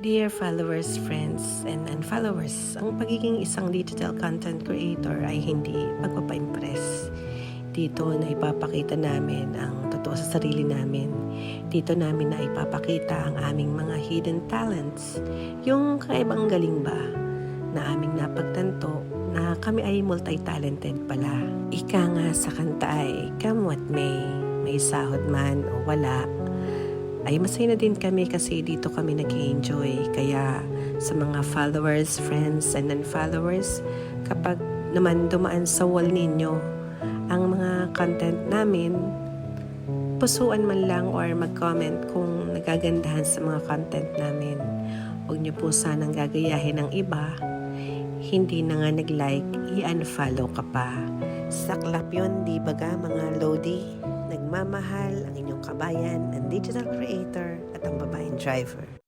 Dear followers, friends, and unfollowers, ang pagiging isang digital content creator ay hindi pagpapa-impress. Dito na ipapakita namin ang totoo sa sarili namin. Dito namin na ipapakita ang aming mga hidden talents. Yung kakaibang galing ba na aming napagtanto na kami ay multi-talented pala. Ika nga sa kanta ay, come what may sahod man o wala, ay masaya na din kami kasi dito kami nag-enjoy. Kaya sa mga followers, friends, and unfollowers, kapag naman dumaan sa wall ninyo ang mga content namin, pusuan man lang or mag-comment kung nagagandahan sa mga content namin. Huwag niyo po sanang gagayahin ng iba. Hindi na nga nag-like, i-unfollow ka pa. Saklap yun, di ba ga mga Lodi? Nagmamahal ang inyong kabayan, ang digital creator at ang babaeng driver.